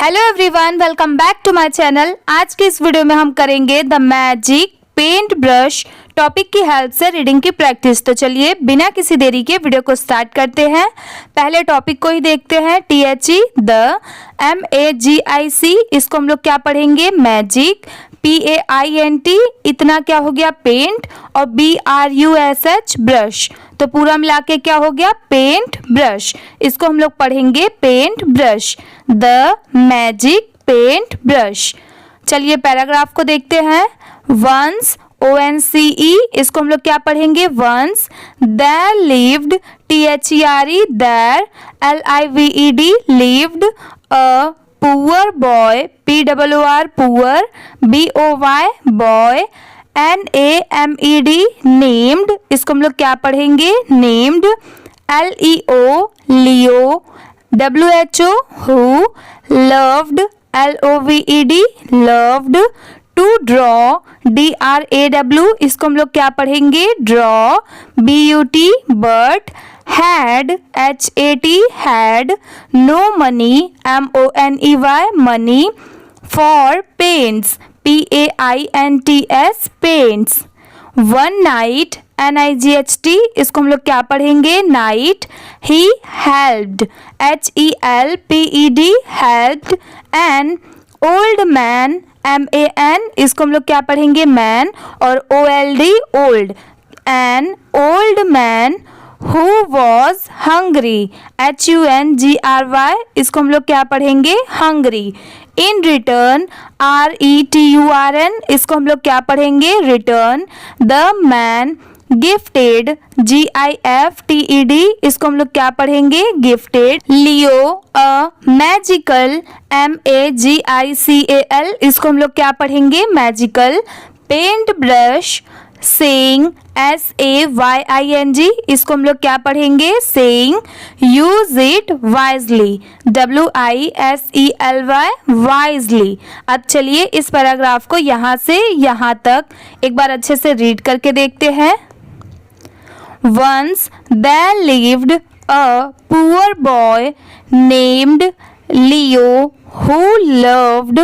Hello everyone, welcome back to my channel. आज के इस वीडियो में हम करेंगे the magic paint brush topic की हेल्प से रीडिंग की प्रैक्टिस। तो चलिए बिना किसी देरी के वीडियो को स्टार्ट करते हैं। पहले टॉपिक को ही देखते हैं, THE द, MAGIC इसको हम लोग क्या पढ़ेंगे, मैजिक। PAINT इतना क्या हो गया, पेंट। और BRUSH ब्रश, तो पूरा मिला के क्या हो गया, पेंट ब्रश। इसको हम लोग पढ़ेंगे paint brush, the magic paint brush. चलिए पैराग्राफ को देखते हैं। वंस, ONCE इसको हम लोग क्या पढ़ेंगे, once. There lived, THERE there, LIVED lived, a poor boy, POOR poor, BOY boy, NAMED named इसको हम लोग क्या पढ़ेंगे, named. LEO Leo, WHO who, loved, LOVED loved. To draw, DRAW इसको हम लोग क्या पढ़ेंगे, draw, BUT but. Had, HAT had. No money, MONEY money. For paints, PAINTS paints. One night, NIGHT इसको हम लोग क्या पढ़ेंगे, night. He helped, HELPED helped. An old man, MAN इसको हम लोग क्या पढ़ेंगे, मैन। और OLD old, N old man who was hungry, HUNGRY इसको हम लोग क्या पढ़ेंगे, हंग्री। इन रिटर्न, RETURN इसको हम लोग क्या पढ़ेंगे, return. The man gifted, GIFTED इसको हम लोग क्या पढ़ेंगे, gifted. Leo a magical, MAGICAL इसको हम लोग क्या पढ़ेंगे, magical. Paint brush, saying, SAYING इसको हम लोग क्या पढ़ेंगे, saying. Use it wisely, WISELY wisely. अब चलिए इस पैराग्राफ को यहाँ से यहाँ तक एक बार अच्छे से रीड करके देखते हैं। Once there lived a poor boy named Leo who loved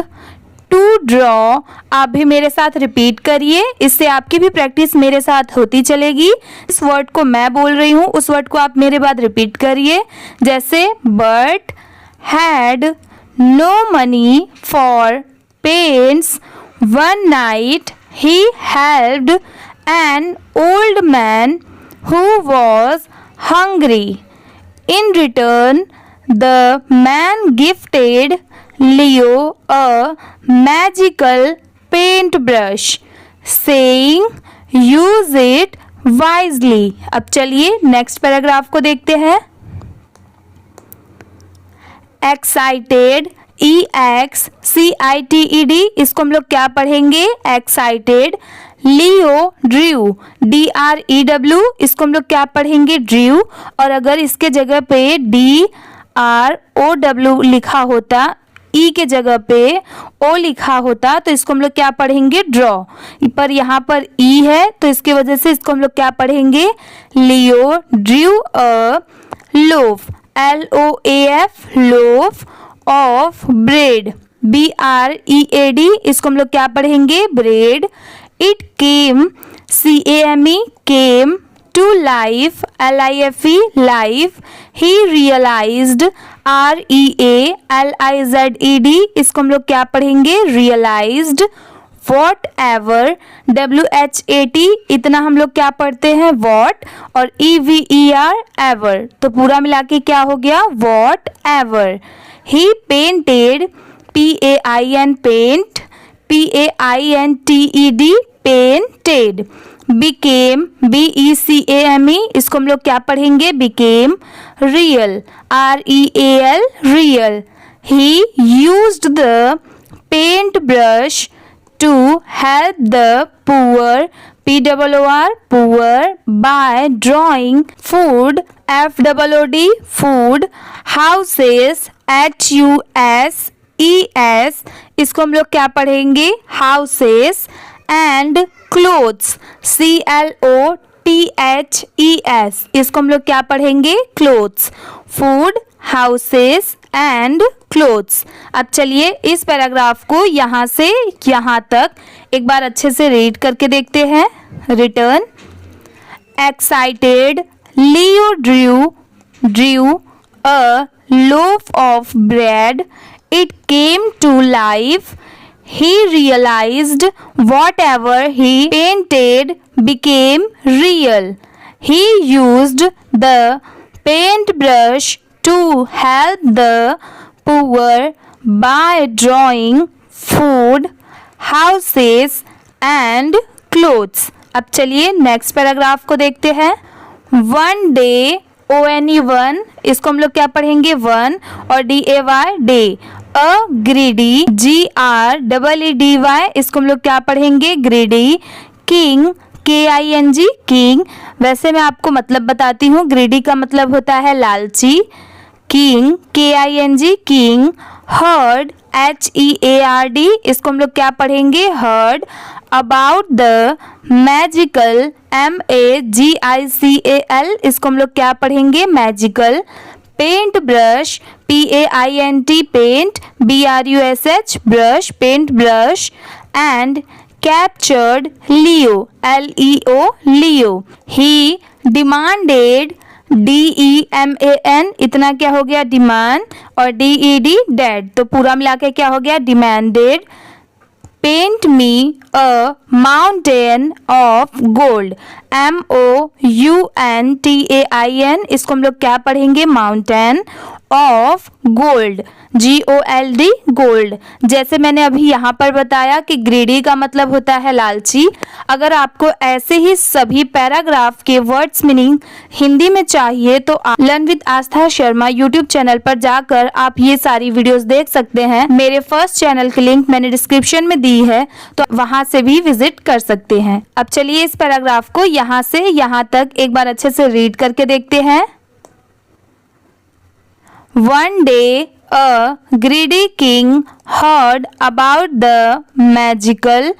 to draw। आप भी मेरे साथ रिपीट करिए, इससे आपकी भी प्रैक्टिस मेरे साथ होती चलेगी। इस वर्ड को मैं बोल रही हूँ, उस वर्ड को आप मेरे बाद रिपीट करिए। जैसे but, had, no money for paints, one night he helped an old man who was hungry. In return, the man gifted Leo a magical paintbrush, saying, use it wisely. अब चलिए next paragraph को देखते हैं। Excited, EXCITED इसको हम लोग क्या पढ़ेंगे, एक्साइटेड। लियो ड्रू, DREW इसको हम लोग क्या पढ़ेंगे, ड्रू। और अगर इसके जगह पे DROW लिखा होता, ई के जगह पे ओ लिखा होता, तो इसको हम लोग क्या पढ़ेंगे, ड्रॉ। पर यहाँ पर ई है तो इसकी वजह से इसको हम लोग क्या पढ़ेंगे, Leo drew a loaf, LOAF loaf, of bread, BREAD इसको हम लोग क्या पढ़ेंगे, bread. It came, CAME came, to life, LIFE life. He realised, REALIZED इसको हम लोग क्या पढ़ेंगे, रियलाइज्ड। वॉट एवर, WHAT इतना हम लोग क्या पढ़ते हैं, वॉट। और EVER एवर, तो पूरा मिला के क्या हो गया, whatever. He painted, PAIN paint, PAINTED painted. Became, BECAME इसको हम लोग क्या पढ़ेंगे, became. Real, REAL real. He used the paint brush to help the poor, POOR poor, by drawing food, FOOD food. Houses, HUSES इसको हम लोग क्या पढ़ेंगे, हाउसेस। एंड क्लोथ्स, CLOTHES इसको हम लोग क्या पढ़ेंगे, clothes. Food, houses and clothes। अब चलिए इस पैराग्राफ को यहाँ से यहाँ तक एक बार अच्छे से रीड करके देखते हैं। Return. Excited, Leo drew a loaf of bread. It came to life. He realized whatever he painted became real. He used the paintbrush to help the poor by drawing food, houses and clothes। अब चलिए next paragraph को देखते हैं। One day, ONE1, इसको हम लोग क्या पढ़ेंगे? वन, और DAY day. A greedy, GREEDY, इसको हम लोग क्या पढ़ेंगे? ग्रीडी। King, KING, king. वैसे मैं आपको मतलब बताती हूँ। ग्रीडी का मतलब होता है लालची। King, KING, king. Heard, HEARD, इसको हम लोग क्या पढ़ेंगे? Heard. About the magical, MAGICAL, इसको हम लोग क्या पढ़ेंगे? Magical. Paint brush, PAINT, paint, BRUSH, brush, paint brush. And captured Leo, LEO, Leo. He demanded, DEMAN, इतना क्या हो गया? डिमांड। और DED, डेड। तो पूरा मिला के क्या हो गया? Demanded. Paint me a mountain of gold, MOUNTAIN, इसको हम लोग क्या पढ़ेंगे? Mountain of gold, GOLD, gold. जैसे मैंने अभी यहाँ पर बताया कि ग्रीडी का मतलब होता है लालची। अगर आपको ऐसे ही सभी पैराग्राफ के वर्ड्स मीनिंग हिंदी में चाहिए तो आप learn with Aastha Sharma YouTube channel पर जाकर आप ये सारी वीडियोस देख सकते हैं। मेरे फर्स्ट चैनल की लिंक मैंने डिस्क्रिप्शन में दी है, तो वहां से भी विजिट कर सकते हैं। अब चलिए इस पैराग्राफ को यहाँ से यहाँ तक एक बार अच्छे से रीड करके देखते हैं। One day a greedy king heard about the magical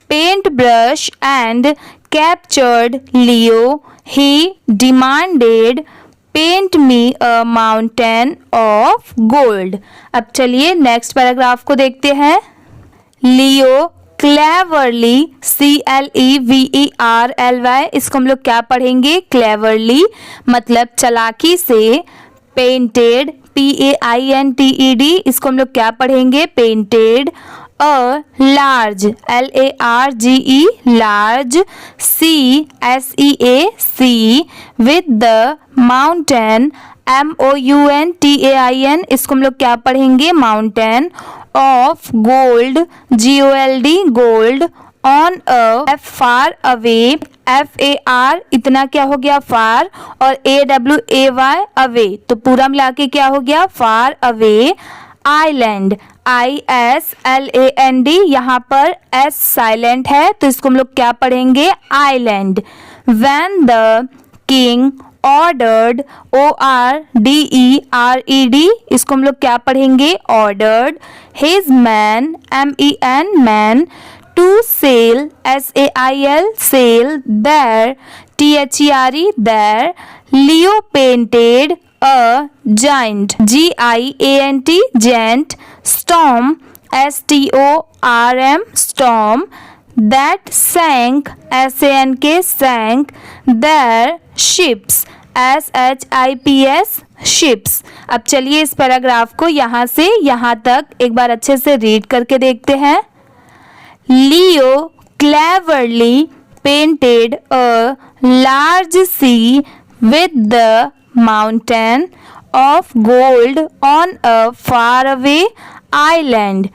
paintbrush and captured Leo. He demanded, paint me a mountain of gold। अब चलिए नेक्स्ट पैराग्राफ को देखते हैं। लियो cleverly, CLEVERLY, इसको हम लोग क्या पढ़ेंगे? क्लेवरली, मतलब चालाकी से। पेंटेड, PAINTED, इसको हम लोग क्या पढ़ेंगे? Painted. A large, LARGE, large. CSEAC, with the mountain, MOUNTAIN, इसको हम लोग क्या पढ़ेंगे? Mountain of gold, GOLD, gold. On a far away, FAR, इतना क्या हो गया? फार। और AWAY, अवे। तो पूरा मिला के क्या हो गया? Far away. आइलैंड, ISLAND, यहाँ पर S साइलेंट है तो इसको हम लोग क्या पढ़ेंगे? Island. When the king ordered, ORDERED, इसको हम लोग क्या पढ़ेंगे? Ordered his man, MEN, man, to sail, SAIL, sail, there, THERE, there, Leo painted a giant, GIANT, giant, storm, STORM, storm, that sank, SANK, sank, their ships, SHIPS, ships। अब चलिए इस paragraph को यहाँ से यहाँ तक एक बार अच्छे से रीड करके देखते हैं। Leo cleverly painted a large sea with the mountain of gold on a faraway island.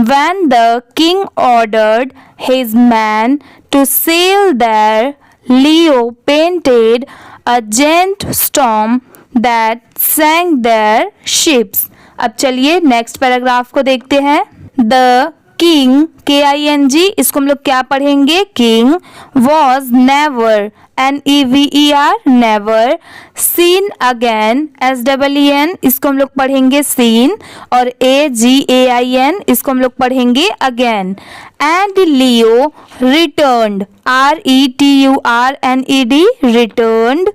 When the king ordered his men to sail there, Leo painted a giant storm that sank their ships। अब चलिए next paragraph को देखते हैं। The king, KING, इसको हम लोग क्या पढ़ेंगे? King. was never, NEVER, never, seen again, SEEN, इसको हम लोग पढ़ेंगे seen। और AGAIN, इसको हम लोग पढ़ेंगे again। and Leo returned, RETURNED, returned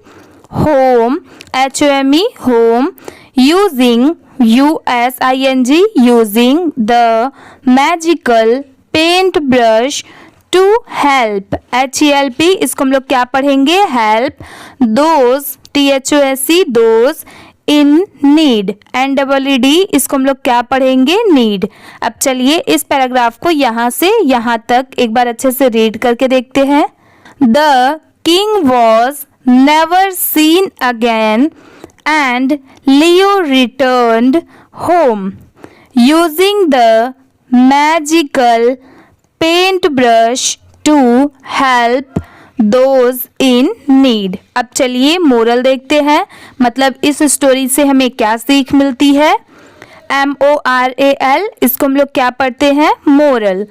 home, HOME, home, using USING using the magical paint brush to help HELP इसको हम लोग क्या पढ़ेंगे help those THOSE those in need NEED इसको हम लोग क्या पढ़ेंगे need। अब चलिए इस पैराग्राफ को यहाँ से यहाँ तक एक बार अच्छे से रीड करके देखते हैं। The king was never seen again and Leo returned home using the magical paintbrush to help those in need। अब चलिए मोरल देखते हैं, मतलब इस स्टोरी से हमें क्या सीख मिलती है। MORAL इसको हम लोग क्या पढ़ते हैं moral.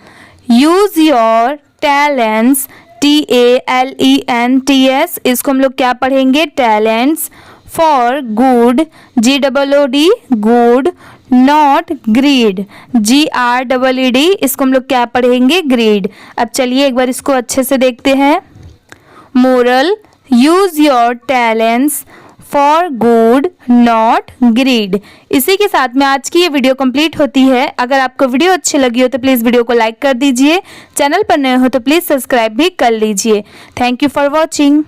Use your talents TALENTS इसको हम लोग क्या पढ़ेंगे talents for good GOOD good not greed GREED इसको हम लोग क्या पढ़ेंगे ग्रीड। अब चलिए एक बार इसको अच्छे से देखते हैं। Moral use your talents for good not greed. इसी के साथ में आज की ये वीडियो कंप्लीट होती है। अगर आपको वीडियो अच्छी लगी हो तो प्लीज़ वीडियो को लाइक कर दीजिए, चैनल पर नए हो तो प्लीज़ सब्सक्राइब भी कर लीजिए। Thank you for watching.